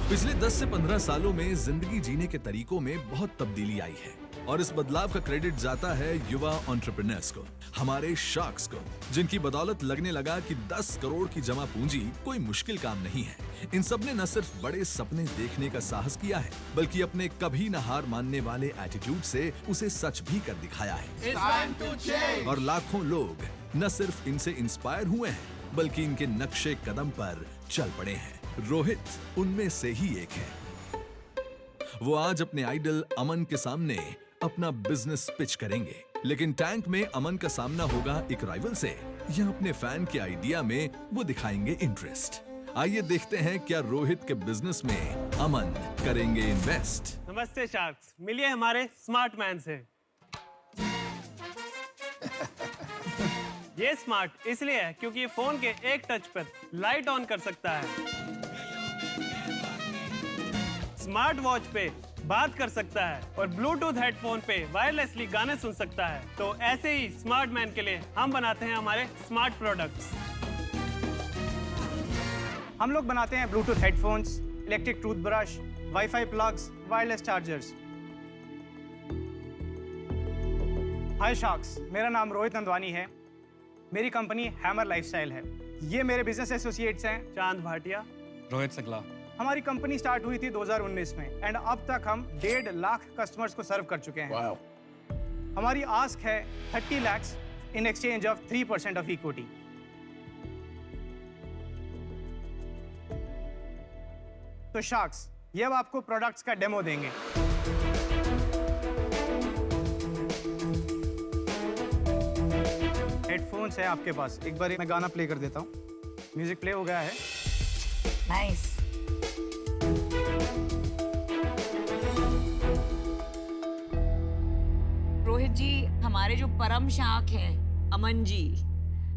पिछले 10 से 15 सालों में जिंदगी जीने के तरीकों में बहुत तब्दीली आई है और इस बदलाव का क्रेडिट जाता है युवा एंटरप्रेन्योर्स को, हमारे शार्क्स को, जिनकी बदौलत लगने लगा कि 10 करोड़ की जमा पूंजी कोई मुश्किल काम नहीं है। इन सब ने न सिर्फ बड़े सपने देखने का साहस किया है, बल्कि अपने कभी न हार मानने वाले एटीट्यूड से उसे सच भी कर दिखाया है। और लाखों लोग न सिर्फ इनसे इंस्पायर हुए हैं, बल्कि इनके नक्शे कदम पर चल पड़े हैं। रोहित उनमें से ही एक है। वो आज अपने आइडल अमन के सामने अपना बिजनेस पिच करेंगे, लेकिन टैंक में अमन का सामना होगा एक राइवल से या अपने फैन के आइडिया में वो दिखाएंगे इंटरेस्ट। आइए देखते हैं क्या रोहित के बिजनेस में अमन करेंगे इन्वेस्ट। नमस्ते शार्क्स, मिलिए हमारे स्मार्ट मैन से। ये स्मार्ट इसलिए है क्योंकि ये फोन के एक टच पर लाइट ऑन कर सकता है, स्मार्ट वॉच पे बात कर सकता है और ब्लूटूथ हेडफोन पे वायरलेसली गाने सुन सकता है। तो ऐसे ही स्मार्ट मैन के लिए हम बनाते हैं हमारे स्मार्ट प्रोडक्ट्स। हम लोग बनाते हैं Bluetooth headphones, electric toothbrush, wifi plugs, wireless chargers. Hi sharks, मेरा नाम रोहित नंदवानी है। मेरी कंपनी हैमर लाइफस्टाइल है। ये मेरे बिजनेस एसोसिएट्स हैं चांद भाटिया, रोहित सकला। हमारी कंपनी स्टार्ट हुई थी 2019 में एंड अब तक हम 1.5 लाख कस्टमर्स को सर्व कर चुके हैं। हमारी आस्क है 30 lakhs in exchange of 3% of equity. तो शार्क्स, ये अब आपको प्रोडक्ट्स का डेमो देंगे। हेडफोन्स है आपके पास, एक बार मैं गाना प्ले कर देता हूँ। म्यूजिक प्ले हो गया है। नाइस। रोहित जी, हमारे जो परम शार्क हैं अमन जी,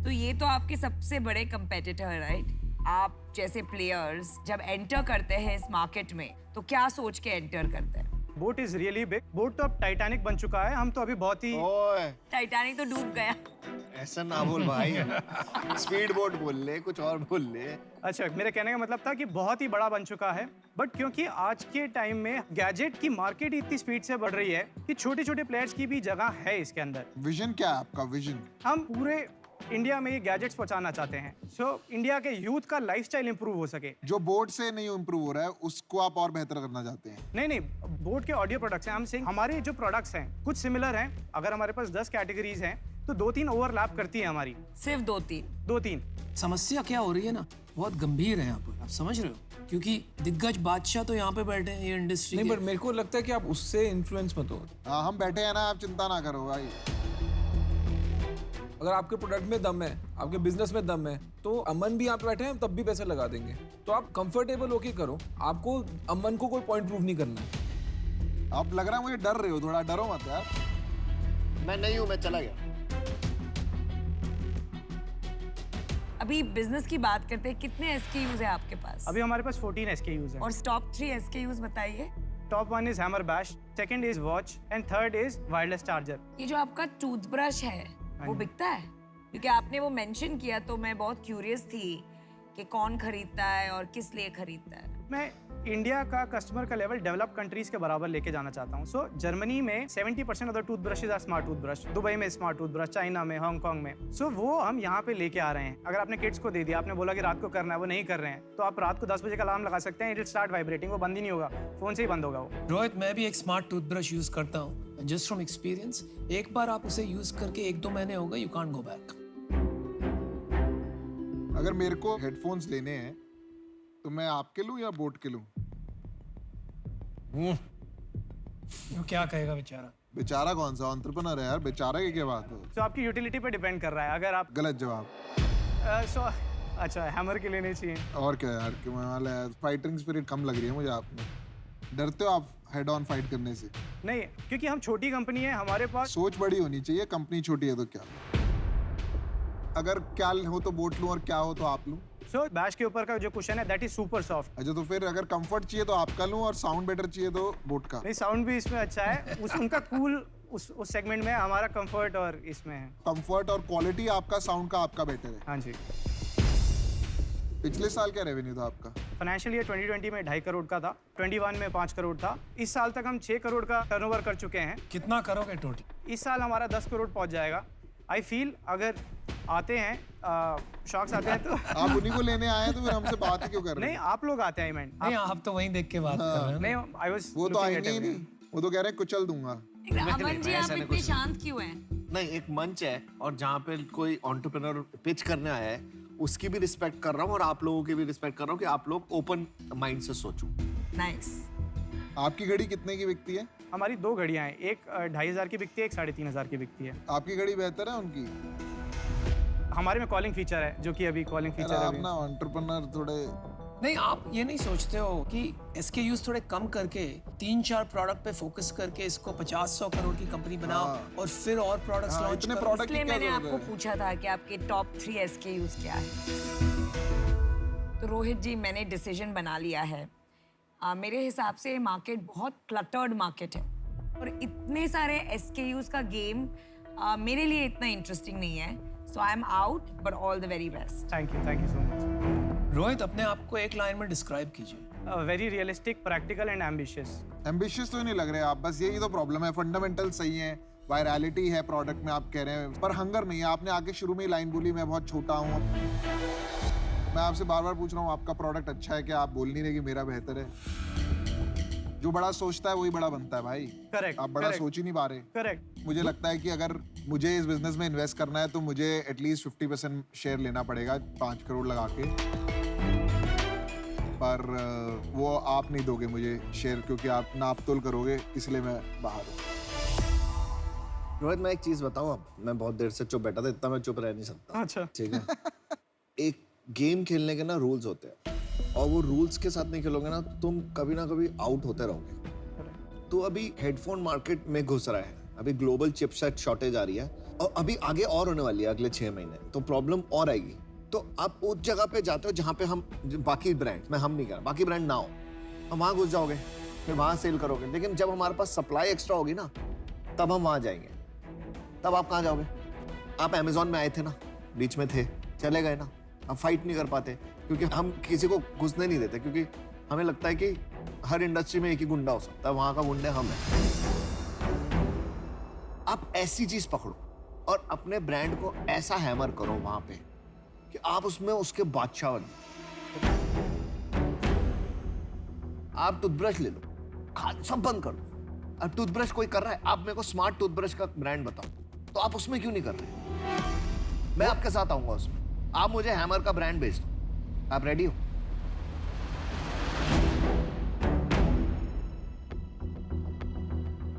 तो ये तो आपके सबसे बड़े कंपेटिटर, राइट? आप जैसे प्लेयर्स जब एंटर करते हैं इस मार्केट में तो क्या सोच के एंटर करते हैं? Boat is really big. Boat तो अब टाइटैनिक बन चुका है, हम तो अभी बहुत ही ओए, टाइटैनिक तो डूब गया। ऐसा ना बोल भाई। स्पीड बोट बोल ले, कुछ और बोल ले। अच्छा, मेरे कहने का मतलब था कि बहुत ही बड़ा बन चुका है, बट क्योंकि आज के टाइम में गैजेट की मार्केट इतनी स्पीड से बढ़ रही है कि छोटे छोटे प्लेयर्स की भी जगह है इसके अंदर। विजन क्या है आपका? विजन हम पूरे इंडिया में ये गैजेट्स पहुंचाना चाहते हैं, सो इंडिया के यूथ का लाइफस्टाइल इंप्रूव हो सके। जो बोट से नहीं इंप्रूव हो रहा है उसको आप और बेहतर करना चाहते हैं। नहीं, बोट के ऑडियो प्रोडक्ट्स हैं। हम सिंह हमारे जो प्रोडक्ट्स हैं कुछ सिमिलर हैं। अगर हमारे पास 10 कैटेगरीज हैं तो 2-3 ओवरलैप करती है हमारी। सिर्फ 2-3? 2-3। समस्या क्या हो रही है ना, बहुत गंभीर है यहाँ पर, आप समझ रहे हो? क्योंकि दिग्गज बादशाह तो यहाँ पे बैठे हैं ये इंडस्ट्री नहीं, के। पर मेरे को लगता है कि आप उससे इन्फ्लुएंस मत हो। हाँ, हम बैठे हैं ना, आप चिंता ना करो भाई। अगर आपके प्रोडक्ट में दम है, आपके बिजनेस में दम है, तो अमन भी आप बैठे हैं, हम तब भी पैसे लगा देंगे। तो आप कंफर्टेबल होके करो, आपको अमन को कोई पॉइंट प्रूव नहीं करना है। आप लग रहा है मुझे डर रहे हो, थोड़ा डरो मत यार। मैं नहीं हूँ, मैं चला गया। अभी बिजनेस की बात करते हैं, कितने SKUs है आपके पास? अभी हमारे पास 14 SKUs हैं। और टॉप 3 SKUs बताइए। Top 1 is hammer bash, second is watch and third is wireless charger. ये जो आपका टूथब्रश है वो बिकता है? क्योंकि आपने वो मेंशन किया तो मैं बहुत क्यूरियस थी कि कौन खरीदता है और किस लिए खरीदता है। मैं इंडिया का कस्टमर का लेवल डेवलप कंट्रीज के बराबर लेके जाना चाहता हूँ। सो जर्मनी में 70% of the toothbrushes are smart toothbrush, Dubai में स्मार्ट टूथब्रश, चाइना में, हांगकांग में। सो वो हम यहाँ पे लेके आ रहे हैं। अगर आपने किड्स को दे दिया, आपने बोला कि रात को करना है, वो नहीं कर रहे हैं, तो आप रात को 10 बजे का अलार्म लगा सकते हैं, इट विल स्टार्ट वाइब्रेटिंग, वो बंद ही नहीं होगा, फोन से ही बंद होगा वो। रोहित, मैं भी एक स्मार्ट टूथब्रश यूज करता हूँ, जस्ट फ्रॉम एक्सपीरियंस। एक बार आप उसे यूज करके 1-2 महीने हो गए, यू कांट गो बैक। अगर मेरे को हेडफोन्स लेने हैं तो मैं आपके लूं या बोट के लूं? वो क्या कहेगा बेचारा? बेचारा कौन सा एंटरप्रेन्योर है यार, बेचारा की क्या बात है? सो आपकी यूटिलिटी पे डिपेंड कर रहा है। अगर आप गलत जवाब। अच्छा, हैमर के लेने चाहिए। और क्या यार, क्यों वाला है, फाइटिंग स्पिरिट कम लग रही है मुझे आप में। डरते हो आप हेड ऑन फाइट करने से? नहीं, क्योंकि हम छोटी कंपनी है, हमारे पास सोच बड़ी होनी चाहिए। कंपनी छोटी है तो क्या, अगर क्या हो तो बोट लूं और क्या हो तो आप लूं। सो बैश के ऊपर का जो कुशन है दैट इज सुपर सॉफ्ट। अच्छा, तो फिर अगर कंफर्ट चाहिए तो आपका लूं और साउंड बेटर चाहिए तो बोट का? नहीं, साउंड भी इसमें अच्छा है। उनका कूल उस सेगमेंट में, हमारा कंफर्ट और इसमें है। कंफर्ट और क्वालिटी आपका, साउंड का आपका बेटर है। हाँ जी। पिछले साल क्या रेवेन्यू था आपका? फाइनेंशियल ईयर 2020 में 2.5 करोड़ का था, 21 में 5 करोड़ था। इस साल तक हम 6 करोड़ का टर्नओवर कर चुके हैं। कितना करोगे टोटल? इस साल हमारा 10 करोड़ पहुंच जाएगा। आई फील अगर आते हैं शॉक्स आते हैं तो आप उन्हीं को लेने आए हैं तो फिर हमसे बात ही क्यों कर रहे नहीं, हैं? आप लोग आते हैं इवेंट। नहीं, आप तो वहीं देख के बात कर रहे हैं। नहीं, आई वाज वो तो आएंगे ही नहीं, वो तो कह रहे हैं कुचल दूंगा। अमन जी आप इतने शांत क्यों हैं? नहीं, एक मंच है और जहाँ पे कोई एंटरप्रेन्योर पिच करने आया है उसकी भी रिस्पेक्ट कर रहा हूँ और आप लोगों की भी रिस्पेक्ट कर रहा हूँ कि आप लोग ओपन माइंड से सोचो। नाइस। आपकी घड़ी कितने की बिकती है? हमारी 2 घड़ियां हैं, एक 2,500 की बिकती है, एक 3,500 की बिकती है। आपकी घड़ी बेहतर है उनकी? हमारे में कॉलिंग फीचर है, जो कि अभी कॉलिंग फीचर है आप अभी। ना एंटरप्रेन्योर थोड़े नहीं, आप ये नहीं सोचते हो कि SKUs थोड़े कम करके 3-4 प्रोडक्ट पे फोकस करके इसको 50-100 करोड़ की कंपनी बनाओ और फिर और प्रोडक्ट्स हाँ, लॉन्च इतने करो। प्रोडक्ट इसलिए की क्या मैंने जरूरत आपको है? पूछा था कि आपके टॉप 3 SKUs क्या है। तो रोहित जी, मैंने डिसीजन बना लिया है। मेरे हिसाब से मार्केट बहुत क्लटर्ड मार्केट है और इतने सारे SKUs का गेम मेरे लिए इतना इंटरेस्टिंग नहीं है। So I am out, but all the very best. Thank you so much. Rohit, अपने आप को एक लाइन में डिस्क्राइब कीजिए। Very realistic, practical and ambitious. Ambitious तो नहीं लग रहे आप, बस यही तो प्रॉब्लम है। फंडामेंटल सही है, वायरलिटी है प्रोडक्ट में आप कह रहे हैं, पर हंगर नहीं है। आपने आके शुरू में ही लाइन बोली मैं बहुत छोटा हूँ। मैं आपसे बार बार पूछ रहा हूँ आपका प्रोडक्ट अच्छा है क्या? आप बोल नहीं रहे कि मेरा बेहतर है। जो बड़ा सोचता है वही बड़ा बनता है भाई। करेक्ट। आप बड़ा सोच ही नहीं पा रहे। करेक्ट। मुझे लगता है कि अगर मुझे इस बिजनेस में इन्वेस्ट करना है तो मुझे एटलीस्ट 50% शेयर लेना पड़ेगा 5 करोड़ लगा के। पर वो आप नहीं दोगे मुझे शेयर, क्योंकि आप नाप तोल करोगे, इसलिए मैं बाहर हूँ। रोहित, मैं एक चीज बताऊं, अब मैं बहुत देर से चुप बैठा था, इतना मैं चुप रह नहीं सकता। अच्छा। ठीक है। एक गेम खेलने के ना रूल्स होते हैं और वो रूल्स के साथ नहीं खेलोगे ना तो तुम कभी ना कभी आउट होते रहोगे। तो अभी हेडफोन मार्केट में घुस रहा है, अभी ग्लोबल चिपसेट शॉर्टेज आ रही है और अभी आगे और होने वाली है अगले 6 महीने, तो प्रॉब्लम और आएगी। तो आप उस जगह पे जाते हो जहाँ पे हम बाकी ब्रांड, मैं हम नहीं कह रहा, बाकी ब्रांड ना हो, हम वहाँ घुस जाओगे, फिर वहाँ सेल करोगे। लेकिन जब हमारे पास सप्लाई एक्स्ट्रा होगी ना तब हम वहाँ जाएंगे। तब आप कहाँ जाओगे? आप अमेजोन में आए थे ना, बीच में थे, चले गए ना। हम फाइट नहीं कर पाते क्योंकि हम किसी को घुसने नहीं देते, क्योंकि हमें लगता है कि हर इंडस्ट्री में एक ही गुंडा हो सकता है, वहां का गुंडे हम हैं। आप ऐसी चीज पकड़ो और अपने ब्रांड को ऐसा हैमर करो वहां पे कि आप उसमें उसके बादशाह बनो। आप टूथब्रश ले लो, सब बंद कर दो। अब टूथब्रश कोई कर रहा है, आप मेरे को स्मार्ट टूथब्रश का ब्रांड बताओ, तो आप उसमें क्यों नहीं कर रहे? मैं आपके साथ आऊंगा उसमें। आप मुझे हैमर का ब्रांड बेच दो। आप रेडी हो?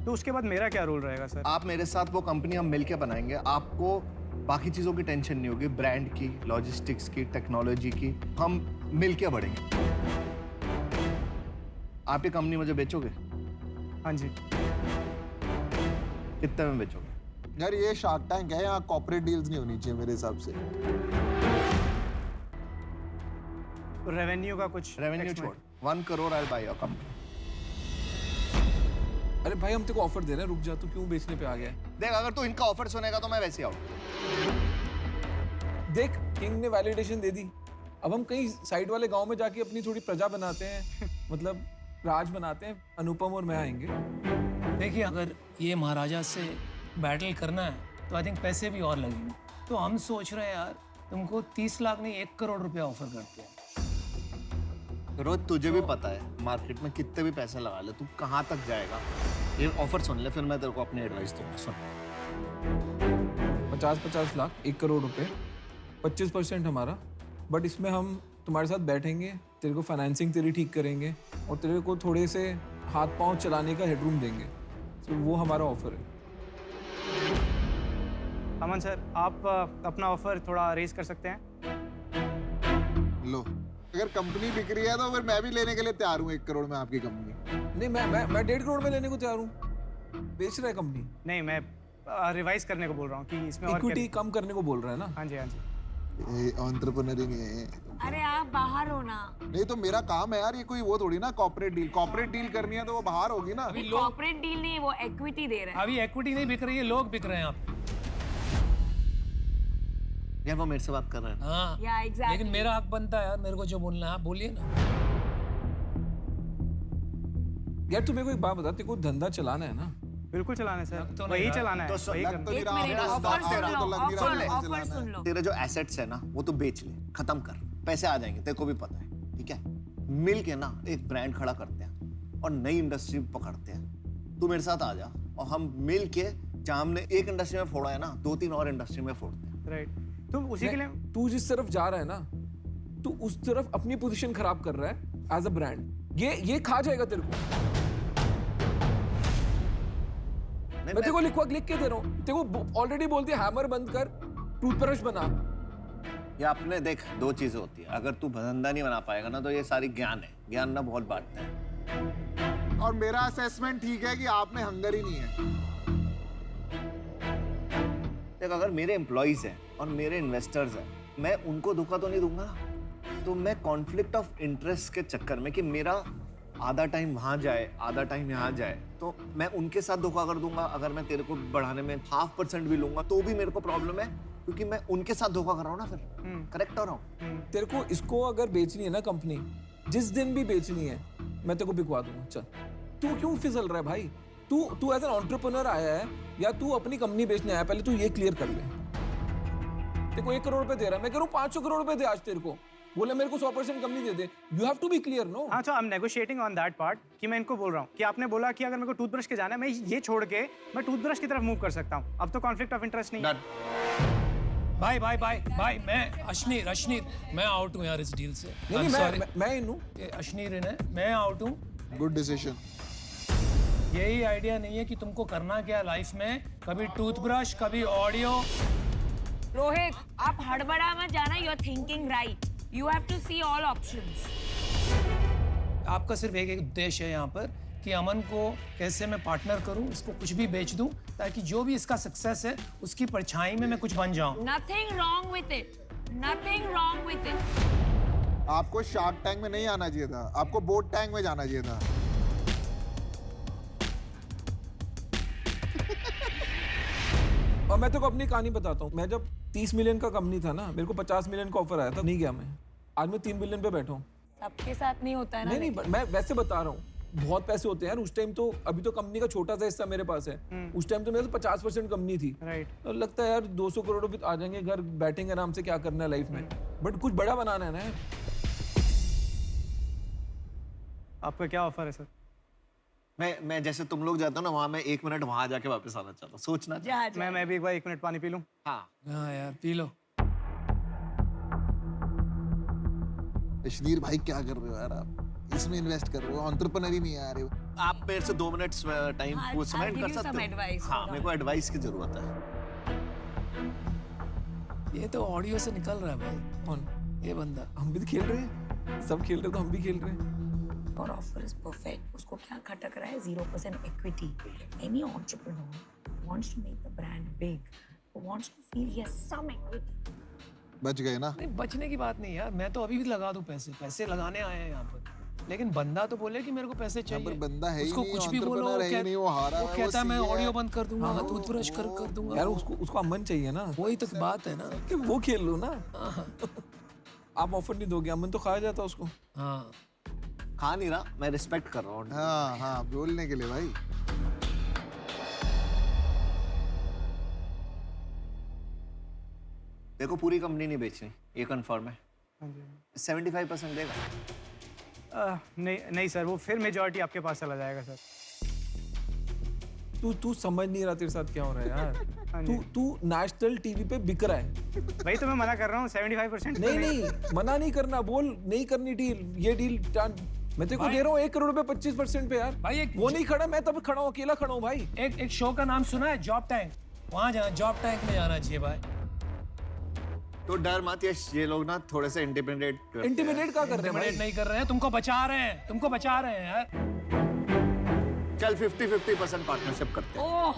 तो उसके बाद मेरा क्या रोल रहेगा सर? आप मेरे साथ वो कंपनी हम मिलके बनाएंगे। आपको बाकी चीजों की टेंशन नहीं होगी, ब्रांड की, लॉजिस्टिक्स की, टेक्नोलॉजी की, हम मिलके बढ़ेंगे। आप ये कंपनी मुझे बेचोगे? हाँ जी। कितने में बेचोगे? यार ये शार्क टैंक है, यहाँ कॉर्पोरेट डील्स नहीं होनी चाहिए मेरे हिसाब से। रेवेन्यू का कुछ रेवेन्यू छोड़, 1 करोड़ आई बाय योर कंपनी। अरे भाई हम तेरे को ऑफर दे रहे हैं, रुक जा, तू क्यों बेचने पे आ गया है? देख, अगर तू इनका ऑफर सुनेगा तो मैं वैसे आऊँ। देख, किंग ने वैलिडेशन दे दी, अब हम कहीं साइड वाले गांव में जाके अपनी थोड़ी प्रजा बनाते हैं, मतलब राज बनाते हैं, अनुपम और मैं आएंगे। देखिए, अगर ये महाराजा से बैटल करना है तो आई थिंक पैसे भी और लगेंगे। तो हम सोच रहे हैं यार, तुमको 30 लाख नहीं 1 करोड़ रुपया ऑफर करते हैं। रोज तुझे भी पता है मार्केट में कितने भी पैसे लगा ले, तू कहाँ तक जाएगा। ये ऑफर सुन ले, फिर मैं तेरे को अपनी एडवाइस दूंगा। सुन, 50-50 लाख, 1 करोड़ रुपए, 25% हमारा, बट इसमें हम तुम्हारे साथ बैठेंगे, तेरे को फाइनेंसिंग तेरी ठीक करेंगे और तेरे को थोड़े से हाथ पांव चलाने का हेडरूम देंगे। तो वो हमारा ऑफर है। अमन सर, आप अपना ऑफर थोड़ा रेज कर सकते हैं? लो, अगर कंपनी बिक रही है तो फिर मैं भी लेने के लिए तैयार हूँ 1 करोड़ में आपकी कंपनी। नहीं, मैं 1.5 करोड़ में लेने को तैयार हूँ। बेच रहा है कंपनी। नहीं, मैं रिवाइज करने को बोल रहा हूँ कि इसमें और इक्विटी कम करने को बोल रहा है ना। हाँ जी, हाँ जी। ये एंटरप्रेन्योर ही नहीं है। अरे आप बाहर हो ना। नहीं तो मेरा काम है यार, ये कोई वो थोड़ी ना कॉर्पोरेट डील करनी है तो वो बाहर होगी ना। कॉर्पोरेट डील नहीं, वो इक्विटी दे रहे हैं। अभी इक्विटी नहीं बिक रही है, लोग बिक रहे हैं। आप यार वो मेरे से बात कर रहे हैं। हाँ Yeah, exactly. लेकिन मेरा हक बनता है यार, मेरे को जो बोलना है आप बोलिए ना। यार तू मेरे को एक बात बता, तेरे को धंधा चलाना है ना? बिल्कुल चलाना है सर, लग तो नहीं वही रहा। चलाना है, तो सुन, वही लग करना तो है। नहीं एक रहा, मिनट, मेरा ऑफर बात सुन तेरा लो, तो लग नहीं रहा, ऑफर मेरे को ऑफर चलाना सुन है। लो। तेरे जो एसेट्स है ना वो तो बेच ले, खत्म कर, पैसे आ जाएंगे, तेरे को भी पता है, ठीक है? मिल के ना एक ब्रांड खड़ा करते हैं और नई इंडस्ट्री पकड़ते हैं। तू मेरे साथ आ जा और हम मिल के जहाँ हमने एक इंडस्ट्री में फोड़ा है ना, 2-3 और इंडस्ट्री में फोड़ते हैं। राइट, तो उसी के लिए तू जिस तरफ जा रहा है ना, तू उस तरफ अपनी पोजीशन खराब कर रहा है एज अ ब्रांड। ये खा जाएगा तेरे को। मैं तेरे को लिख के दे रहा हूँ, तेरे को ऑलरेडी बोल दिया हैमर बंद कर, टूथब्रश बना। ये अपने देख, दो चीजें होती है, अगर तू धंधा नहीं बना पाएगा ना तो ये सारी ज्ञान है, ज्ञान ना बहुत बांटते हैं। और मेरा असेसमेंट ठीक है कि आप में हंगर ही नहीं है। देख, अगर मेरे एम्प्लॉइज हैं और मेरे इन्वेस्टर्स हैं, मैं उनको धोखा तो नहीं दूंगा ना। तो मैं कॉन्फ्लिक्ट ऑफ इंटरेस्ट के चक्कर में कि मेरा आधा टाइम वहां जाए, आधा टाइम यहाँ जाए, तो मैं उनके साथ धोखा कर दूंगा। अगर मैं तेरे को बढ़ाने में 0.5% भी लूंगा तो भी मेरे को प्रॉब्लम है, क्योंकि मैं उनके साथ धोखा कर रहा हूँ ना। फिर करेक्ट हो रहा हूँ? तेरे को इसको अगर बेचनी है ना कंपनी, जिस दिन भी बेचनी है मैं तेरे को बिकवा दूंगा। चल, तू क्यों फिसल रहा है भाई? तू एज एन एंटरप्रेन्योर आया है या तू अपनी कंपनी बेचने आया? पहले तू ये क्लियर कर ले। तेरे को 1 करोड़ रुपए दे रहा है, मैं कह रहा हूँ 500 करोड़ रुपए दे आज तेरे को। बोले मेरे को 100% कंपनी दे दे। You have to be clear, no? हाँ, तो I am negotiating on that part कि मैं इनको बोल रहा हूँ कि आपने बोला कि अगर मेरे को टूथब्रश के जाना है, मैं ये छोड़ के मैं टूथब्रश की तरफ मूव कर सकता हूँ। अब तो कॉन्फ्लिक्ट ऑफ इंटरेस्ट नहीं है। भाई मैं अश्नीर मैं आउट हूँ यार इस डील से। नहीं, I'm sorry. मैं इन हूँ। ये अश्नीर इन है, मैं आउट हूँ। Good decision. यही आइडिया नहीं है कि तुमको करना क्या लाइफ में, कभी टूथब्रश, कभी ऑडियो। रोहित, आप हड़बड़ा मत जाना, you are thinking right, you have to see all options. आपका सिर्फ एक उद्देश्य है यहाँ पर कि अमन को कैसे मैं पार्टनर करूं, इसको कुछ भी बेच दूं, ताकि जो भी इसका सक्सेस है उसकी परछाई में मैं कुछ बन जाऊं। Nothing wrong with it, nothing wrong with it. आपको शार्क टैंक में नहीं आना चाहिए था, आपको बोट टैंक में जाना चाहिए था। और मैं तेरे को अपनी कहानी बताता हूँ। मैं जब 30 मिलियन का कंपनी था ना, मेरे को 50 मिलियन का ऑफर आया था, नहीं गया मैं। आज मैं 3 बिलियन पे बैठा हूँ। सबके साथ नहीं होता है ना। नहीं, मैं वैसे बता रहा हूँ, बहुत पैसे होते हैं यार उस टाइम। तो अभी तो कंपनी का छोटा सा हिस्सा मेरे पास है, उस टाइम तो मेरे तो 50% कंपनी थी। राइट, तो लगता है यार 200 करोड़ रुपए आ जाएंगे, घर बैठेंगे आराम से, क्या करना है लाइफ में। बट कुछ बड़ा बनाना है ना यार। आपका क्या ऑफर है सर? मैं जैसे तुम लोग जाते हो ना, वहां मैं 1 मिनट वहां जाके वापस आना चाहता हूँ, सोचना चाहता जा मैं भी एक बार 1 मिनट पानी पी लूं। हूँ। हाँ, हाँ यार पी लो। अश्नीर भाई क्या कर रहे हो यार आप? इसमें इन्वेस्ट कर रहे हो, एंटरप्रेन्योर ही नहीं आ रहे हो। आप मेरे से 2 मिनट टाइम हाँ, वो I'll स्पेंड give कर you सकते some हो? advice, हाँ, hold मेरे को एडवाइस की जरूरत है। ये तो ऑडियो से निकल रहा है भाई। कौन? ये बंदा। हम भी तो खेल रहे हैं, सब खेल रहे हैं तो हम भी खेल रहे हैं। और ऑफर इज परफेक्ट। उसको क्या खटक रहा है? 0% equity. Any entrepreneur wants to make the brand big, wants to feel he has some equity. बच गए ना? नहीं, बचने की बात नहीं यार, मैं तो अभी भी लगा दूं पैसे लगाने आए हैं यहाँ पर। लेकिन बंदा तो बोले कि मेरे को पैसे चाहिए। पर बंदा है ही उसको नहीं, कुछ भी बोलो, entrepreneur है ही नहीं, वो हारा है, वो कहता है मैं सी है। ऑडियो बंद कर दूंगा, टूथब्रश कर दूंगा। यार उसको अमन चाहिए ना, वही तो बात है ना। कि वो खेल लो ना। आप ऑफर नहीं दोगे, अमन तो खाया जाता उसको। हाँ, खा नहीं रहा, मैं रिस्पेक्ट कर रहा हूँ। हाँ हाँ, बोलने के लिए भाई। देखो, पूरी कंपनी नहीं बेचनी, ये कंफर्म है। 75% देगा। नहीं सर, वो फिर मेजॉरिटी आपके पास चला जाएगा सर। तू समझ नहीं रहा तेरे साथ क्या हो रहा है हाँ यार। जी। तू नेशनल टीवी पे बिक रहा है। भाई तो मैं मना कर रहा हूँ 75%। नहीं, मना नहीं करना, बोल नहीं करनी डील, ये डील डन। मैं तेरे को दे रहा हूँ 1 करोड़ रुपए 25% पे यार। भाई वो नहीं खड़ा, मैं तब खड़ा हूँ, अकेला खड़ा हूँ भाई। एक शो का नाम सुना है, जॉब टैंक। वहां जाना, जॉब टैंक में जाना चाहिए भाई। तो डर मत, ये लोग ना थोड़े से इंटिमिडेट इंटिमिडेट क्या कर रहे हैं इंटिमिडेट भाई? नहीं कर रहे हैं, तुमको बचा रहे हैं यार। चल 50-50% पार्टनरशिप करते हैं। ओह,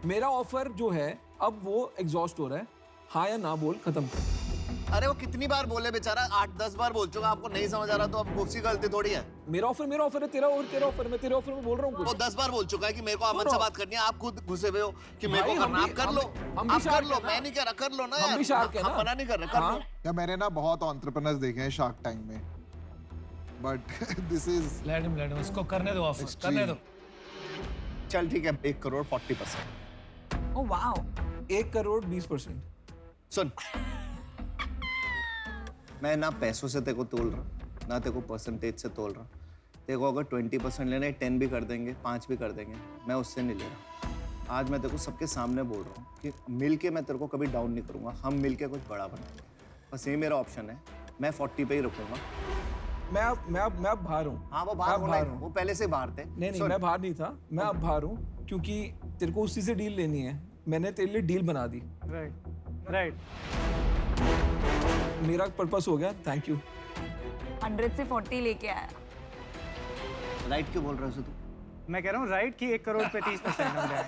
मेरा ऑफर जो है अब वो एग्जॉस्ट हो रहा है। हाँ या ना बोल, खत्म कर। अरे वो कितनी बार बोले बेचारा, 8-10 बार बोल चुका, आपको नहीं समझ आ रहा तो अब उसकी गलती थोड़ी है। मेरा ऑफर है, तेरा ऑफर है, मैं तेरे ऑफर में बोल रहा हूँ वो कुछ। 10 बार बोल चुका है कि मेरे को अमन से बात करनी है, आप खुद घुसे हुए हो कि मेरे को भाई, करना, आप कर लो, हम भी आप कर शार्क लो, हैं ना। मैं नहीं कह रहा, कर लो ना हम यार, भी शार्क हैं हम ना। मना नहीं कर रहे, कर हाँ। लो। या मैंने ना बहुत एंटरप्रेन्योर्स देखे हैं शार्क टैंक में, but this is let him उसको करने दो, ऑफर करने दो। चल ठीक है, 1 करोड़ 40%। Oh wow 1 crore 20%। सुन, मैं ना पैसों से तेरे को तोल रहा, ना तेरे को परसेंटेज से तोल रहा। तेरे को अगर 20% लेना है, 10 भी कर देंगे, 5 भी कर देंगे, मैं उससे नहीं ले रहा। आज मैं तेरे को सबके सामने बोल रहा हूँ कि मिल के मैं तेरे को कभी डाउन नहीं करूँगा, हम मिल के कुछ बड़ा बनाएंगे। बस ये मेरा ऑप्शन है, मैं 40 पे ही रुकूंगा। मैं अब बाहर हूँ। हाँ वो मैं बाहर अब होना बाहर है, हूँ। वो पहले से बाहर थे। नहीं, सुन, मैं बाहर नहीं था, मैं अब बाहर हूँ क्योंकि तेरे को उसी से डील लेनी है। मैंने तेरे लिए डील बना दी, राइट मेरा पर्पस हो गया, थैंक यू। 100 से 40 लेके आया। राइट क्यों बोल रहा है तू? मैं कह रहा हूँ राइट कि 1 करोड़ पे 30% हो जाए।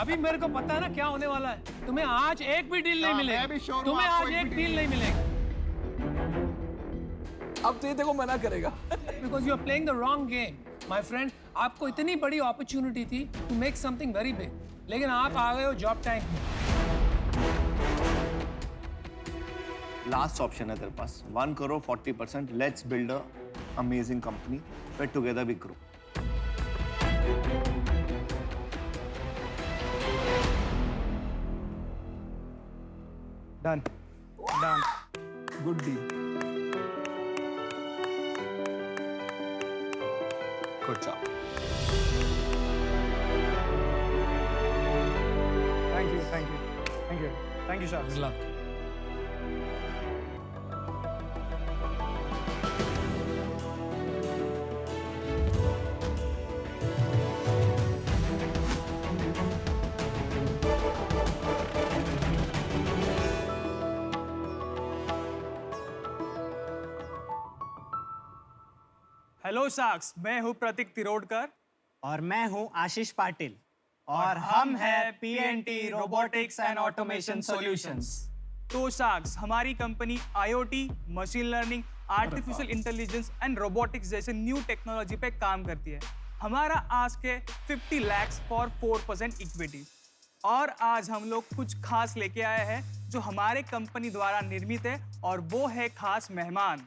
अभी मेरे को पता है ना क्या होने वाला है। तुम्हें आज एक भी डील नहीं हाँ, मिलेगी। मैं भी sure हूँ तुम्हें आपको आज एक एक भी डील नहीं मिलेगी। अब तो ये देखो मना करेगा। Because you are playing the wrong game, my friend. आपको इतनी बड़ी अपॉर्चुनिटी थी to make something very big, लेकिन आप आ गए हो जॉब टैंक में। लास्ट ऑप्शन है तेरे पास, 1 crore 40%। Let's build a amazing company where together we grow. Done done. Good deal. Good job. Thank you shark. Good luck. Hello sharks, मैं हूँ प्रतीक तिरोडकर और मैं हूं आशीष पाटिल और हम हैं PNT robotics and automation solutions. तो शार्क्स, हमारी company IoT, machine learning, artificial intelligence and robotics जैसे न्यू टेक्नोलॉजी पे काम करती है। हमारा आस्क है 50 lakhs फॉर 4% इक्विटी। और आज हम लोग कुछ खास लेके आए हैं जो हमारे कंपनी द्वारा निर्मित है, और वो है खास मेहमान।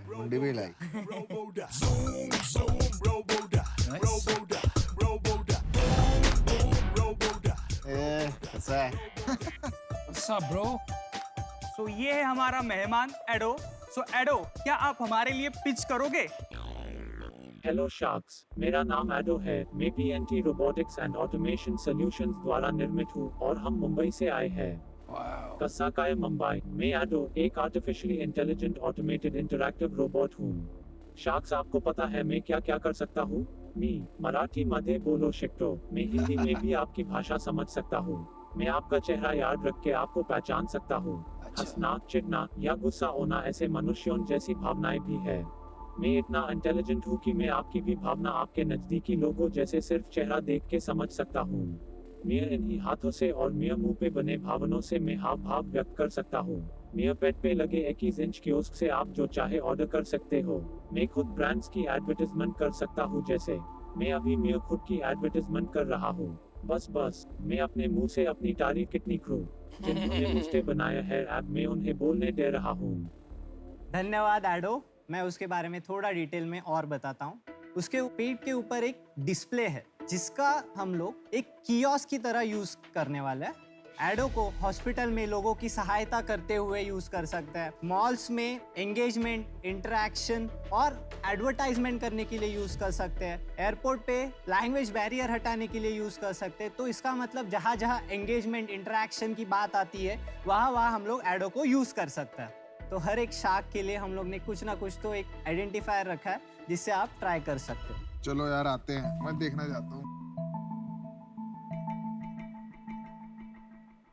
मुंडी भी लाई। कैसा है? What's up, bro? सो ये है हमारा मेहमान एडो। सो एडो, क्या आप हमारे लिए पिच करोगे? हेलो शार्क्स, मेरा नाम एडो है। मैं PNT robotics and automation solutions द्वारा निर्मित हूँ और हम मुंबई से आए हैं। कसाकाय मुंबई। मैं एडो एक artificially intelligent automated interactive robot हूँ। शार्क्स, आपको पता है मैं क्या क्या कर सकता हूँ? मी मराठी मध्ये बोलो शकतो। मैं हिंदी में भी आपकी भाषा समझ सकता हूँ। मैं आपका चेहरा याद रख के आपको पहचान सकता हूँ। हंसना, चिढ़ना या गुस्सा होना ऐसे मनुष्यों जैसी भावनाएं भी है। मैं इतना इंटेलिजेंट हूँ कि मैं आपकी भी भावना आपके नजदीकी लोगों जैसे सिर्फ चेहरा देख के समझ सकता हूँ। मैं इन्हीं हाथों से और मैं मुंह पे बने भावनों से मैं हाव भाव व्यक्त कर सकता हूँ। मैं पेट पे लगे 21 इंच कियोस्क से आप जो चाहे ऑर्डर कर सकते हो। मैं खुद ब्रांड्स की एडवर्टाइजमेंट कर सकता हूँ, जैसे मैं अभी मैं खुद की एडवर्टाइजमेंट कर रहा हूँ। बस मैं अपने मुंह से अपनी तारीफ कितनी करूँ। जिन्होंने मुझे बनाया है ऐप, मैं उन्हें बोलने दे रहा हूँ। धन्यवाद एडो। मैं उसके बारे में थोड़ा डिटेल में और बताता हूँ। उसके पीठ के ऊपर एक डिस्प्ले है जिसका हम लोग एक कियोस्क की तरह यूज करने वाले हैं। एडो को हॉस्पिटल में लोगों की सहायता करते हुए यूज कर सकते हैं, मॉल्स में एंगेजमेंट, इंटरेक्शन और एडवर्टाइजमेंट करने के लिए यूज कर सकते हैं, एयरपोर्ट पे लैंग्वेज बैरियर हटाने के लिए यूज कर सकते हैं। तो इसका मतलब जहाँ जहाँ एंगेजमेंट, इंटरेक्शन की बात आती है वहाँ हम लोग एडो को यूज कर सकते हैं। तो हर एक शार्क के लिए हम लोग ने कुछ ना कुछ तो एक आइडेंटिफायर रखा है जिससे आप ट्राई कर सकते हो। चलो यार आते हैं, मैं देखना चाहता हूँ।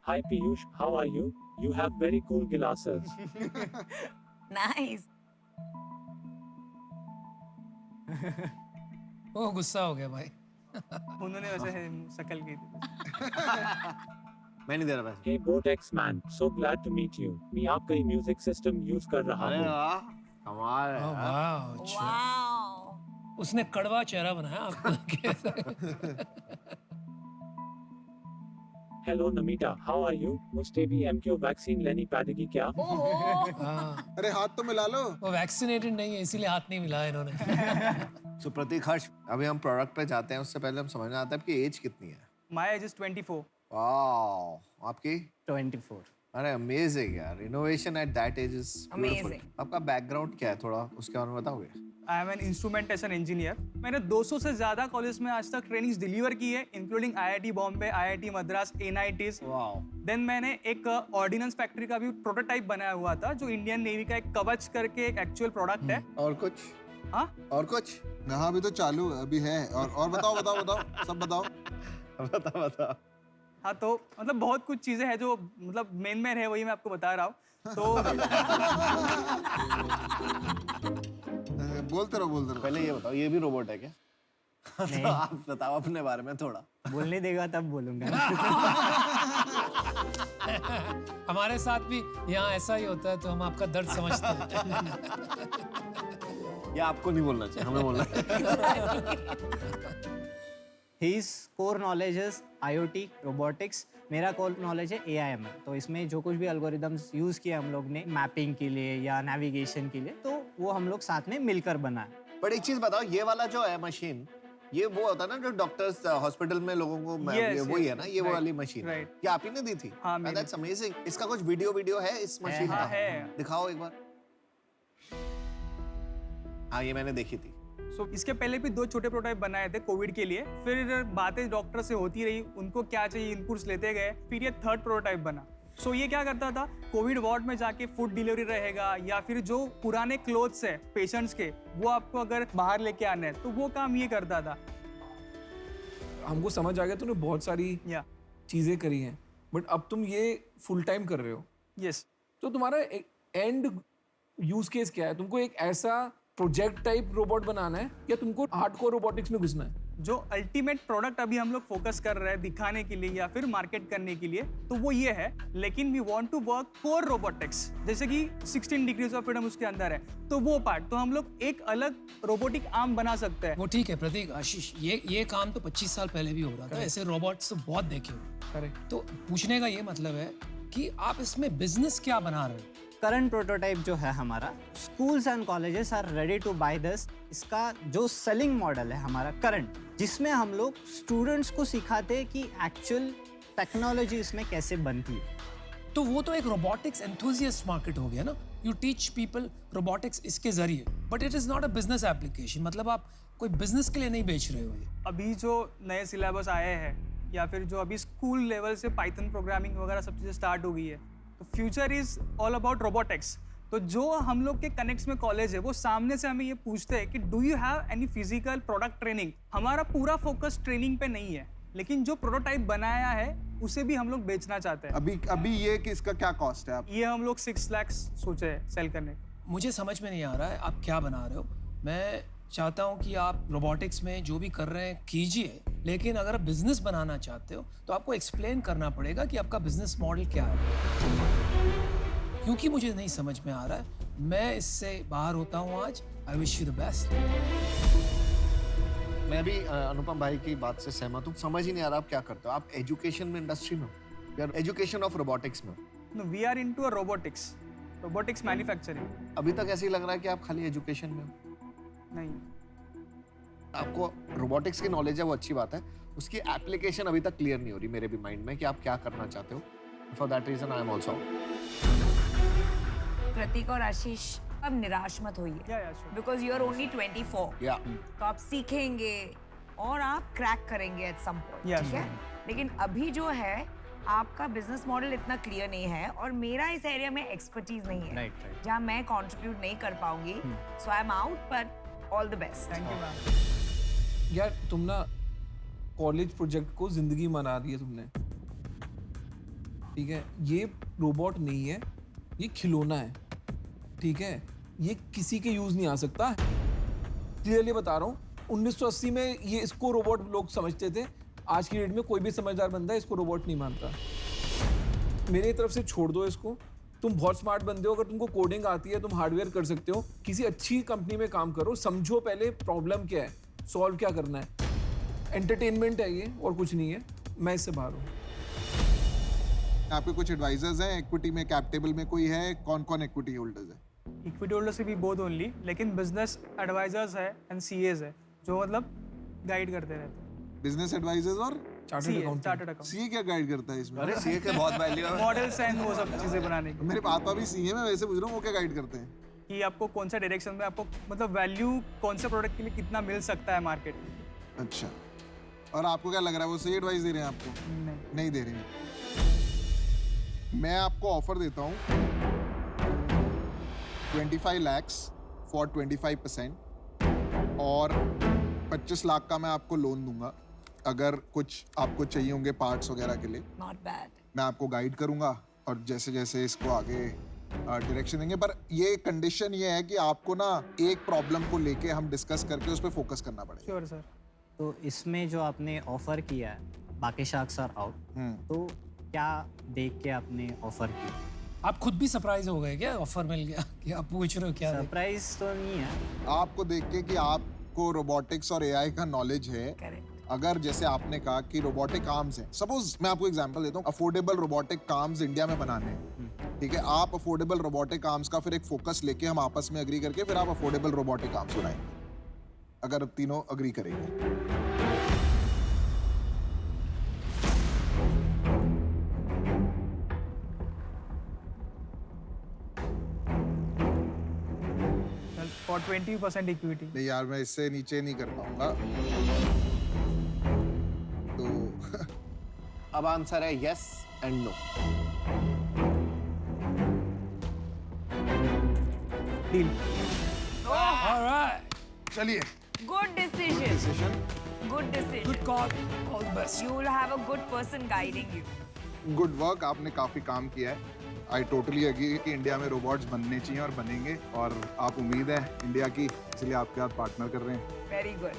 Hi Piyush, how are you? You have very cool glasses. Nice. वो गुस्सा हो गया भाई। उन्होंने वैसे शक्ल की थी। मैं नहीं दे रहा पैसे। Hey Botex man, so glad to meet you. मैं आपका ही म्यूजिक सिस्टम यूज कर रहा अरे हूँ। वाह, कमाल है ओह, यार। वाह, अच्छा। वाओ। उसने कड़वा चेहरा बनाया आपको। Hello Namita, how are you? मुझे भी MQ वैक्सीन लेनी पड़ेगी क्या? ओहो। हाँ, अरे हाथ तो मिला लो। वो वैक्सीनेटेड नहीं है इसीलिए हाथ नहीं मिलाया इन्होंने। सो प्रतीक हर्ष, अभी हम प्रोडक्ट पे जाते हैं उससे पहले हम समझना आता है आपकी एज कितनी है। My age is 24. वाह, आपकी 24। अरे अमेजिंग यार, innovation at that edge is beautiful. Amazing. आपका बैकग्राउंड क्या है, थोड़ा उसके बारे में बताओगे? I am an instrumentation engineer. मैंने 200 से ज़्यादा कॉलेज में आज तक ट्रेनिंग्स डिलीवर की है, including IIT Bombay, IIT Madras, NITs. Wow, then मैंने एक ऑर्डिनेंस फैक्ट्री का भी प्रोटोटाइप बनाया हुआ था, जो इंडियन नेवी का एक कवच करके एक एक्चुअल प्रोडक्ट है। और कुछ? हाँ, और कुछ? हाँ अभी तो चालू है, अभी है। और बताओ सब बताओ। बता। हाँ तो मतलब बहुत कुछ चीज़ें हैं जो मतलब मेन है, वही मैं आपको बता रहा हूँ। तो बोलते रहो। पहले ये बताओ, ये भी रोबोट है क्या? तो आप बताओ अपने बारे में थोड़ा। बोलने देगा तब बोलूंगा। हमारे साथ भी यहाँ ऐसा ही होता है, तो हम आपका दर्द समझते हैं। ये आपको नहीं बोलना चाहिए, हमें बोलना चाहिए। His core knowledge is IoT, robotics. मेरा कोर नॉलेज है AIML। तो इसमें जो कुछ भी एल्गोरिदम्स यूज़ किए हम लोग ने मैपिंग के लिए या नेविगेशन के लिए, तो वो हम लोग साथ में मिलकर बनाए। बट एक चीज बताओ, ये वाला जो है मशीन, ये वो होता है ना जो डॉक्टर्स हॉस्पिटल में लोगों को Yes, वही yes, है ना, ये वो right, वाली मशीन। right. ये आप ही ने दी थी? हाँ, मेरी। That's amazing. इसका कुछ वीडियो है इस मशीन का? हाँ, है। दिखाओ एक बार। हाँ, ये मैंने देखी थी। सो इसके पहले भी 2 छोटे प्रोटोटाइप बनाए थे कोविड के लिए, फिर बातें डॉक्टर से होती रही, उनको क्या चाहिए इनपुट्स लेते गए, फिर ये 3rd प्रोटोटाइप बना। सो ये क्या करता था, कोविड वार्ड में जाके फूड डिलीवरी रहेगा, या फिर जो पुराने क्लोथ्स है पेशेंट्स के, वो आपको अगर बाहर लेके आने हैं, तो वो काम ये करता था। हमको समझ आ गया तूने बहुत सारी या चीजें करी हैं, बट अब तुम ये फुल टाइम कर रहे हो, यस, तो तुम्हारा एंड यूज केस क्या है? तुमको एक ऐसा प्रोजेक्ट टाइप रोबोट बनाना है या तुमको हार्डकोर रोबोटिक्स में घुसना है? जो अल्टीमेट प्रोडक्ट अभी हम लोग फोकस कर रहे हैं दिखाने के लिए या फिर मार्केट करने के लिए, तो वो ये है। लेकिन we want to work core robotics, जैसे कि 16 डिग्रीज ऑफ फ्रीडम उसके अंदर है, तो वो पार्ट तो हम लोग एक अलग रोबोटिक आर्म बना सकते हैं। वो ठीक है प्रतीक, आशीष, ये काम तो 25 साल पहले भी हो रहा था। ऐसे रोबोट्स तो बहुत देखे हो। करेक्ट। तो पूछने का ये मतलब है कि आप इसमें बिजनेस क्या बना रहे हो? करंट प्रोटोटाइप जो है हमारा, schools and colleges are ready to buy this. इसका जो सेलिंग मॉडल है हमारा करंट, जिसमें हम लोग स्टूडेंट्स को सिखाते हैं कि एक्चुअल टेक्नोलॉजी इसमें कैसे बनती है। तो वो तो एक रोबोटिक्स एंथुसियास्ट मार्केट हो गया ना। यू टीच पीपल रोबोटिक्स इसके जरिए, but it is not a business application. मतलब आप कोई बिजनेस के लिए नहीं बेच रहे हो ये। अभी जो नए सिलेबस आए हैं, या फिर जो अभी स्कूल लेवल से पाइथन प्रोग्रामिंग वगैरह सब चीज़ें स्टार्ट हो गई है, तो future is all about robotics. तो जो हम लोग के कनेक्ट्स में कॉलेज है, वो सामने से हमें ये पूछते हैं कि do you have any physical product training. हमारा पूरा फोकस ट्रेनिंग पे नहीं है, लेकिन जो प्रोटोटाइप बनाया है उसे भी हम लोग बेचना चाहते हैं। अभी ये कि इसका क्या कॉस्ट है? आप ये हम लोग 6 लाख सोचे हैं सेल करने। मुझे समझ में नहीं आ रहा है आप क्या बना रहे हो। मैं चाहता हूँ कि आप रोबोटिक्स में जो भी कर रहे हैं कीजिए, लेकिन अगर आप बिजनेस बनाना चाहते हो तो आपको एक्सप्लेन करना पड़ेगा कि आपका बिजनेस मॉडल क्या है, क्योंकि मुझे नहीं समझ में आ रहा है। मैं इससे बाहर होता हूँ आज। I wish you the best. मैं भी अनुपम भाई की बात से सहमत हूँ। समझ ही नहीं आ रहा आप क्या करते हो। आप एजुकेशन में, इंडस्ट्री में हो, या एजुकेशन ऑफ रोबोटिक्स में? No, we are into a robotics manufacturing. अभी तक ऐसे ही लग रहा है कि आप खाली एजुकेशन में हो। नहीं, आपको रोबोटिक्स की नॉलेज है, वो अच्छी बात है। उसकी एप्लीकेशन अभी तक क्लियर नहीं हो रही मेरे भी माइंड में कि आप क्या करना चाहते हो। For that reason I am also. Prateek और आशीष, अब निराश मत होइए, yeah, sure. Because you are only 24। या तो आप सीखेंगे और आप क्रैक करेंगे एट सम पॉइंट, Yeah, ठीक है? लेकिन अभी जो है आपका बिजनेस मॉडल इतना क्लियर नहीं है, और मेरा इस एरिया में एक्सपर्टीज नहीं है, राइट। जहाँ मैं कंट्रीब्यूट नहीं कर पाऊंगी। So I am out, but all the best. Thank you ma'am. यार तुम ना कॉलेज प्रोजेक्ट को जिंदगी बना दी है तुमने, ठीक है? ये रोबोट नहीं है, ये खिलौना है, ठीक है? ये किसी के यूज नहीं आ सकता। क्लियरली बता रहा हूँ, 1980 में ये इसको रोबोट लोग समझते थे। आज की डेट में कोई भी समझदार बंदा इसको रोबोट नहीं मानता। मेरी तरफ से छोड़ दो इसको। तुम बहुत स्मार्ट बंदे हो, अगर तुमको कोडिंग आती है, तुम हार्डवेयर कर सकते हो, किसी अच्छी कंपनी में काम करो, समझो पहले प्रॉब्लम क्या है, सॉल्व क्या करना है। एंटरटेनमेंट है ये और कुछ नहीं है। मैं इससे बाहर हूँ। आपके कुछ एडवाइजर्स हैं इक्विटी में, कैप टेबल में कोई है? कौन कौन इक्विटी होल्डर्स है? इक्विटी होल्डर से भी बोथ ओनली, लेकिन बिजनेस एडवाइजर्स है एंड सीएज है जो मतलब गाइड करते रहते हैं। बिजनेस एडवाइजर्स और chartered accountant. Chartered account, CA क्या गाइड करता है इसमें? अरे सीए के बहुत वैल्यू है। मॉडल्स एंड वो सब चीजें बनाने की, मेरे पापा भी सीए में, वैसे पूछ रहा हूँ वो क्या गाइड करते हैं? कि आपको कौन सा डायरेक्शन में आपको मतलब वैल्यू कौन से प्रोडक्ट के लिए कितना मिल सकता है मार्केट में। अच्छा, और आपको क्या लग रहा है वो सही एडवाइस दे रहे हैं आपको? नहीं दे रहे हैं। मैं आपको ऑफर देता हूँ 25 lakhs फॉर 25% और 25 लाख का मैं आपको लोन दूंगा अगर कुछ आपको चाहिए होंगे पार्ट्स वगैरह के लिए। Not bad. मैं आपको गाइड करूंगा और जैसे जैसे इसको आगे डायरेक्शन देंगे, पर ये कंडीशन ये है कि आपको ना एक प्रॉब्लम को लेके हम डिस्कस करके उस पर फोकस करना पड़ेगा। Sure sir. तो इसमें जो आपने ऑफर किया है बाकी शार्क्स आर आउट, तो क्या देख के आपने ऑफर किया? आप खुद भी सरप्राइज हो गए क्या ऑफर मिल गया कि आप पूछ रहे हो क्या? सरप्राइज तो नहीं है आपको देख के कि आपको रोबोटिक्स और एआई का नॉलेज है। करेक्ट। अगर जैसे आपने कहा कि रोबोटिक आर्म्स हैं, सपोज मैं आपको एग्जांपल देता हूँ, अफोर्डेबल रोबोटिक आर्म्स इंडिया में बनाने हैं, ठीक है? आप अफोर्डेबल रोबोटिक आर्म्स का फिर एक फोकस लेके हम आपस में अग्री करके फिर आप अफोर्डेबल रोबोटिक आर्म्स बनाएंगे, अगर तीनों अग्री करेंगे। For 20% equity. नहीं यार, मैं इससे नीचे नहीं कर पाऊंगा। तो अब आंसर है yes and no. Deal. Alright, चलिए। Good decision. Good decision. Good call, all the best. You will have a good person guiding you. Good work, आपने काफी काम किया है। आई टोटली अग्री कि इंडिया में रोबोट्स बनने चाहिए और बनेंगे, और आप उम्मीद है इंडिया की, इसलिए आपके साथ पार्टनर कर रहे हैं। Very good.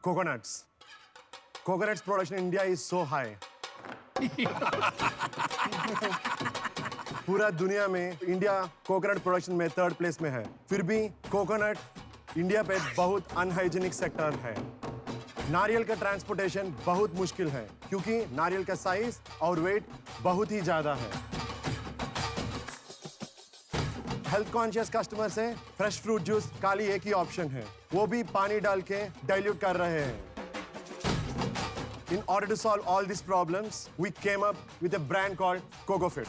Coconuts. Coconuts production in India is so high. पूरा दुनिया में इंडिया कोकोनट प्रोडक्शन में 3rd प्लेस में है। फिर भी कोकोनट इंडिया पे बहुत अनहाइजीनिक सेक्टर है। नारियल का ट्रांसपोर्टेशन बहुत मुश्किल है क्योंकि नारियल का साइज और वेट बहुत ही ज्यादा है। हेल्थ कॉन्शियस कस्टमर से फ्रेश फ्रूट जूस खाली एक ही ऑप्शन है, वो भी पानी डाल के डाइल्यूट कर रहे हैं। In order to solve all these problems, we came up with a brand called CocoFit.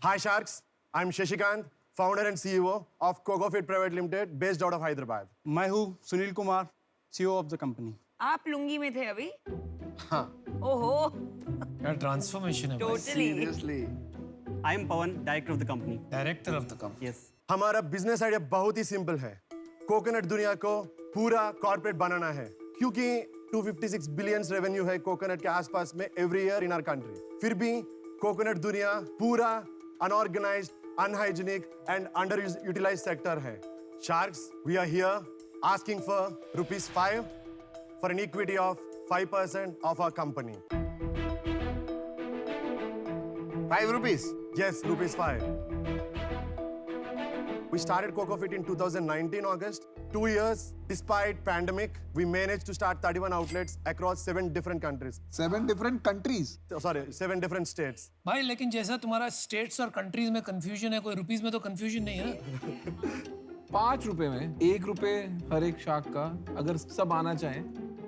Hi Sharks, I'm Shashikant, founder and CEO of CocoFit Private Limited, based out of Hyderabad. मैं हूँ Sunil Kumar, CEO of the company. आप लुंगी में थे अभी? हाँ। ओहो। क्या transformation है? Totally. Seriously. I am Pawan, director of the company. Director of the company. Yes. हमारा बिजनेस आइडिया बहुत ही सिंपल है। कोकोनट दुनिया को पूरा कॉर्पोरेट बनाना है क्योंकि 256 बिलियन रेवेन्यू है कोकोनट के आसपास में every year in our country. फिर भी कोकोनट दुनिया पूरा unorganised, unhygienic and underutilised sector है। Sharks, we are here asking for ₹5 for an equity of 5% of our company. 5 rupees? Yes, ₹5. We started CocoFit in 2019 August. 2 years, despite pandemic, we managed to start 31 outlets across 7 different countries. 7 different countries? Sorry, 7 different states. भाई लेकिन जैसा तुम्हारा states और countries में confusion है, कोई rupees में तो कंफ्यूजन नहीं है ना? 5 रुपए में 1 रुपए हर एक शार्क का, अगर सब आना चाहें,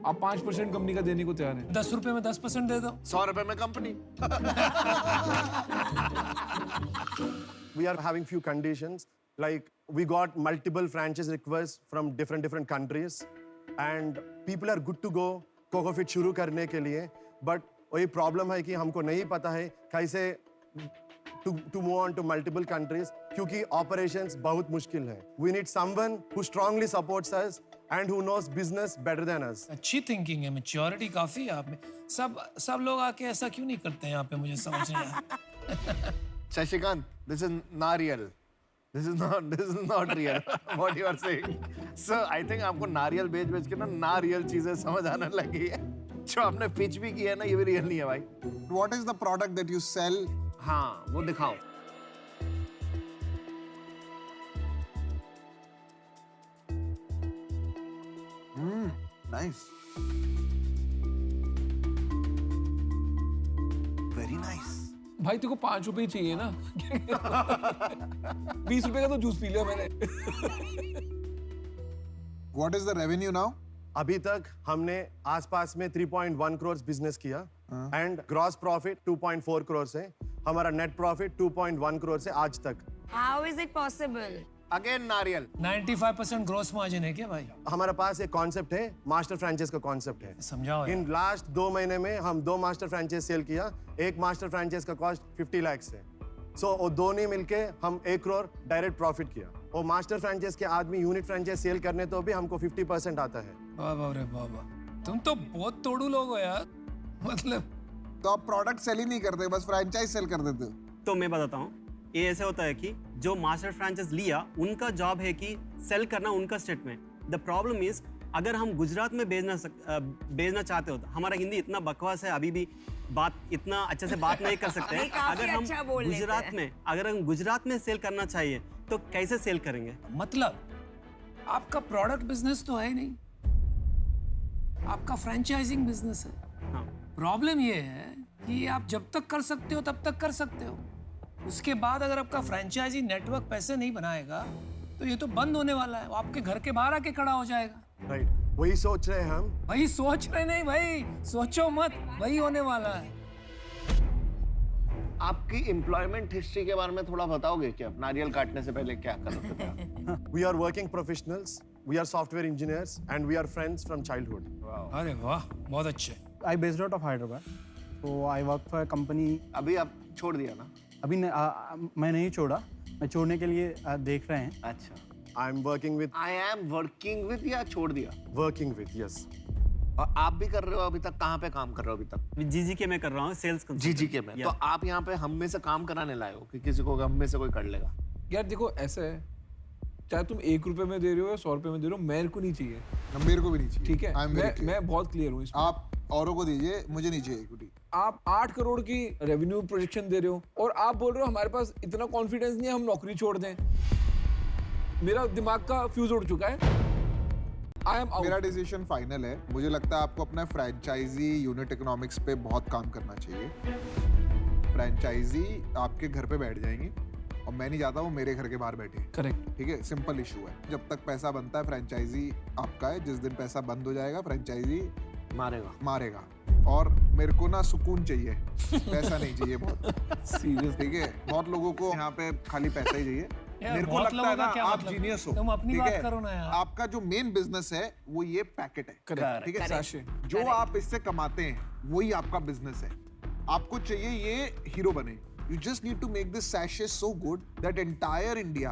आप 5% कंपनी का देने को तैयार हैं। 10 रुपए में 10% दे दो। 100 रुपए में company. We are having few conditions, like we got multiple franchise requests from different countries, and people are good to go CocoFit शुरू करने के लिए, but वही प्रॉब्लम है कि हमको नहीं पता है कैसे to move on to multiple countries क्योंकि operations बहुत मुश्किल है. We need someone who strongly supports us and who knows business better than us. अच्छी थिंकिंग है, मैच्योरिटी काफी है आप में. सब लोग आके ऐसा क्यों नहीं करते हैं यहाँ पे, मुझे समझ नहीं आता. Shashikant, this is not real. This is not real. What you are saying. So I think आपको नारियल बेच के ना रियल चीजें समझ आने लगी है. जो आपने पिच भी किया है ना, ये भी रियल नहीं है भाई. What is the product that you sell? हाँ, वो दिखाओ. Nice. Very nice. भाई तेरे को 5 रुपए ही चाहिए ना. 20 रुपए का तो जूस पी लिया मैंने. What is the revenue now? अभी तक हमने आसपास में 3.1 करोड़ बिजनेस किया एंड ग्रॉस प्रॉफिट 2.4 करोड़ से. हमारा नेट प्रॉफिट 2.1 करोड़ से आज तक. How is it possible? Again नारियल. 95% ग्रोस मार्जिन है क्या भाई? हमारे पास एक कॉन्सेप्ट है, मास्टर फ्रैंचाइज का कॉन्सेप्ट है. समझाओ. इन लास्ट 2 महीने में हम 2 मास्टर फ्रैंचाइज सेल किया. एक मास्टर फ्रैंचाइज का कॉस्ट 50 लाख है. सो वो दोनों मिलके हम 1 करोड़ डायरेक्ट प्रॉफिट किया. वो मास्टर फ्रैंचाइज के आदमी यूनिट फ्रैंचाइज सेल करने तो भी हमको 50% आता है. बाबा रे बाबा, तुम तो बहुत तोड़ू लोग हो यार. मतलब तो आप प्रोडक्ट सेल ही नहीं करते, बस फ्रैंचाइज सेल कर देते हो. तो मैं बताता हूँ, ये ऐसे होता है कि जो मास्टर फ्रैंचाइज लिया उनका जॉब है कि सेल करना उनका स्टेट में. द प्रॉब्लम इज अगर हम गुजरात में भेजना चाहते हो तो हमारा हिंदी इतना बकवास है, अभी भी बात इतना अच्छे से बात नहीं कर सकते हैं. अगर हम गुजरात में सेल करना चाहिए तो कैसे सेल करेंगे? मतलब आपका प्रोडक्ट बिजनेस तो है नहीं, आपका फ्रैंचाइजिंग बिजनेस है. हाँ. प्रॉब्लम ये है कि आप जब तक कर सकते हो तब तक कर सकते हो. उसके बाद अगर आपका फ्रैंचाइजी नेटवर्क पैसे नहीं बनाएगा तो ये तो बंद होने वाला है. वो आपके घर के बाहर आके खड़ा हो जाएगा. राइट, वही सोच रहे हैं हम. वही सोच रहे नहीं भाई, सोचो मत, वही होने वाला है. आपकी एम्प्लॉयमेंट हिस्ट्री के बारे में थोड़ा बताओगे क्या? नारियल काटने से पहले क्या करते थे? We are working professionals, we are software engineers and we are friends from childhood. अरे वाह, बहुत अच्छे. I based out of Hyderabad, so I work for a company. अभी आप छोड़ दिया ना? अभी मैं नहीं छोड़ा, मैं छोड़ने के लिए देख रहे हैं. अच्छा. I am working with. I am working with या छोड़ दिया? Working with, yes. और आप भी कर रहे हो अभी तक? कहाँ पे काम कर रहे हो अभी तक? जीजीके में कर रहा हूँ, सेल्स. जीजीके में. तो आप यहाँ पे हम में से काम कराने लाए हो कि किसी को हम में से कोई कर लेगा? यार देखो ऐसा है, चाहे तुम 1 रुपए में दे रहे हो या 100 रुपए में दे रहे हो, मेरे को नहीं चाहिए. मेरे को भी नहीं चाहिए. ठीक है, मैं बहुत क्लियर हूँ इसमें. आप औरों को दीजिए, मुझे नहीं चाहिए इक्विटी. आप 8 करोड़ की रेवेन्यू प्रोजेक्शन दे रहे हो और आप बोल रहे हो हमारे पास इतना कॉन्फिडेंस नहीं है, हम नौकरी छोड़ दें. मेरा दिमाग का फ्यूज उड़ चुका है. मेरा डिसीजन फाइनल है. मुझे लगता है आपको अपना फ्रैंचाइजी यूनिट इकोनॉमिक्स पे बहुत काम करना चाहिए. फ्रैंचाइजी आपके घर पे बैठ जाएंगे और मैं नहीं चाहता वो मेरे घर के बाहर बैठे. करेक्ट. ठीक है, सिंपल इशू है. जब तक पैसा बनता है फ्रैंचाइजी आपका है. जिस दिन पैसा बंद हो जाएगा फ्रैंचाइजी मारेगा. और मेरे को ना सुकून चाहिए, पैसा नहीं चाहिए बहुत. सीरियस. ठीक है, बहुत लोगों को यहाँ पे खाली पैसा ही चाहिए. मेरे को लगता है ना आप जीनियस हो. तुम अपनी बात करो ना यार. आपका जो मेन बिजनेस है वो ये पैकेट है. ठीक है, साशे. जो आप इससे कमाते हैं वही आपका बिजनेस है. आपको चाहिए ये हीरो बने. You just need to make this sachet so good that entire India,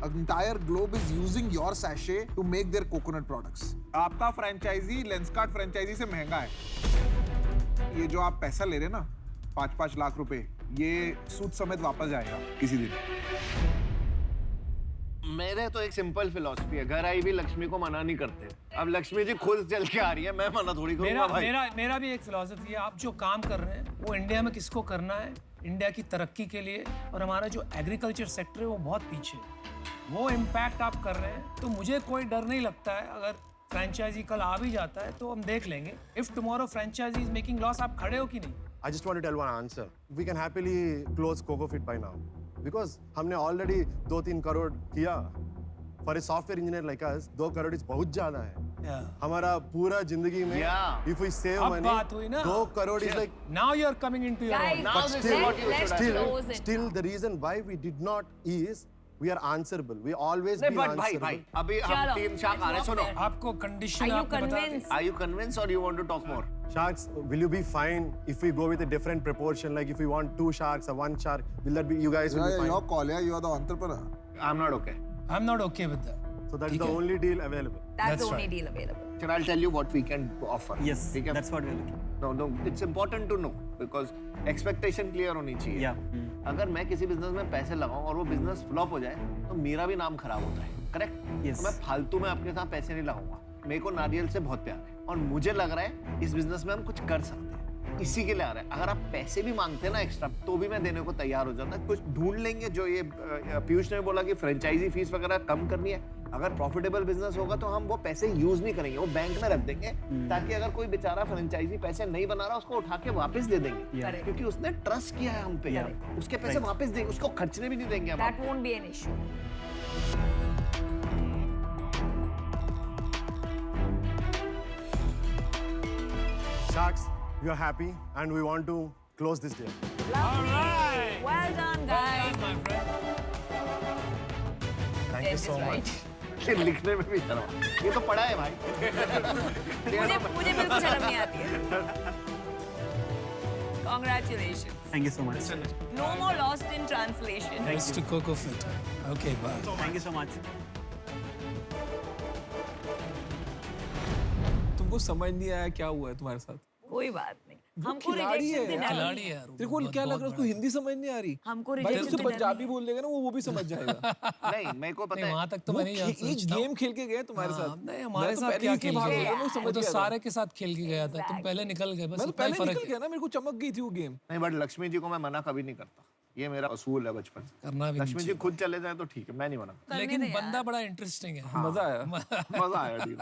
entire globe is using your sachet to make their coconut products. आपका फ्रैंचाइजी लेंसकार्ट फ्रैंचाइजी से महंगा है. ये जो आप पैसा ले रहे हैं ना 5-5 लाख रुपए, ये सूद समेत वापस जाएगा किसी दिन. मेरे तो एक सिंपल फिलॉसफी है, घर आई भी लक्ष्मी को मना नहीं करते. अब लक्ष्मी जी खुद चल के आ रही है, मैं मना थोड़ी करूंगा भाई. मेरा भी एक फिलॉसफी है. आप जो काम कर रहे हैं वो इंडिया में किसको करना है, इंडिया की तरक्की के लिए. और हमारा जो एग्रीकल्चर सेक्टर है वो बहुत पीछे, वो इम्पैक्ट आप कर रहे हैं. तो मुझे कोई डर नहीं लगता है. अगर फ्रैंचाइजी कल आ भी जाता है तो हम देख लेंगे. If tomorrow franchise is making loss, आप खड़े हो कि नहीं? I just want to tell one answer. We can happily close CocoFit by now because हमने already 2-3 करोड़ किया for a software engineer like us 2 crore is बहुत ज्यादा है। Yeah. हमारा पूरा जिंदगी में इफ वी सेव अब मनी बात हुई ना। 2 crore is like Now you're coming into your Guys, own. now But let's close it. still the reason why we did not is we are answerable. We always नहीं be but भाई answerable. भाई अभी हम चलो, 3 shark आ रहे let's सुनो walk there. आपको Are condition you आपने बता दी। convinced? Are you convinced or you want to talk more? Sharks, will you be fine if we go with a different proportion? Like if we want 2 sharks or 1 shark, will that be you guys will be fine? your call, yeah. You are the entrepreneur. I'm not okay. I'm not okay with that. So that's ठीक the है। only deal available. That's That's the only right. deal available. Sure, I'll tell you what we can offer. Yes, ठीक है? that's what we're looking. No, it's important to know because expectation clear होनी चाहिए। Yeah. अगर मैं किसी business में पैसे लगाऊं और वो बिजनेस फ्लॉप हो जाए तो मेरा भी नाम खराब होता है, करेक्ट? Yes. तो मैं फालतू में आपके साथ पैसे नहीं लगाऊंगा। मेरे को नारियल से बहुत प्यार है और मुझे लग रहा है इस बिजनेस में हम कुछ कर सकते हैं, इसी के लिए आ रहा है। अगर आप पैसे भी मांगते हैं ना एक्स्ट्रा तो भी मैं देने को तैयार हो जाता। कुछ ढूंढ लेंगे जो ये पीयूष ने बोला कि फ्रेंचाइजी फीस वगैरह कम करनी है। अगर प्रॉफिटेबल बिजनेस होगा तो हम वो पैसे यूज नहीं करेंगे, वो बैंक में रख देंगे ताकि अगर कोई बेचारा फ्रेंचाइजी पैसे नहीं बना रहा उसको उठा के वापस दे देंगे Correct. क्योंकि उसने ट्रस्ट किया है हम पे। उसके पैसे वापस देंगे, उसको खर्चने भी नहीं देंगे हम। That won't be an issue. Sharks, we are happy and we want to close this deal. Lovely. Well done, guys. My friend. Thank you Yes, so it's much. ये लिखने में भी शर्म, ये तो पढ़ा है भाई। मुझे बिल्कुल शर्म नहीं आती है। Congratulations. Thank you so much. No more lost in translation. Thanks to Coco Fit. Okay, bye. Thank you so much. तुमको समझ नहीं आया क्या हुआ है तुम्हारे साथ? कोई बात नहीं। वो हमको खिलाड़ी रिजेक्शन है से यार। डर खिलाड़ी नहीं है है। यार वो, तेरे को बहुत- क्या लग बहुत रहा है उसको बड़ा। हिंदी समझ नहीं आ रही? हमको भाई रिजेक्शन उससे से डर पंजाबी नहीं है। बोल लेगा ना वो भी समझ जाएगा। नहीं, मेरे को पता नहीं, है। वहाँ तक तो वो मैं नहीं एक सोचता हूँ। गेम खेल के गए तुम्हारे हाँ, साथ। नहीं मैं हमारे तो साथ पहले क्या इसलिए खेल भाग के गया, गया मैं समझ वो तो गया था। सारे के साथ खेल के गया था। तुम पहले निकल गए बस मैं तो उतना ही पहले फर्क निकल गया ना, मेरे को चमक गई थी वो गेम। नहीं बट लक्ष्मी जी को मैं मना कभी नहीं करता, ये मेरा असूल है बचपन से। करना भी लक्ष्मी जी खुद चले जाए तो ठीक है, मैं नहीं मना। करने लेकिन दे यार। बंदा बड़ा इंटरेस्टिंग है। मजा आया। मजा आया डील।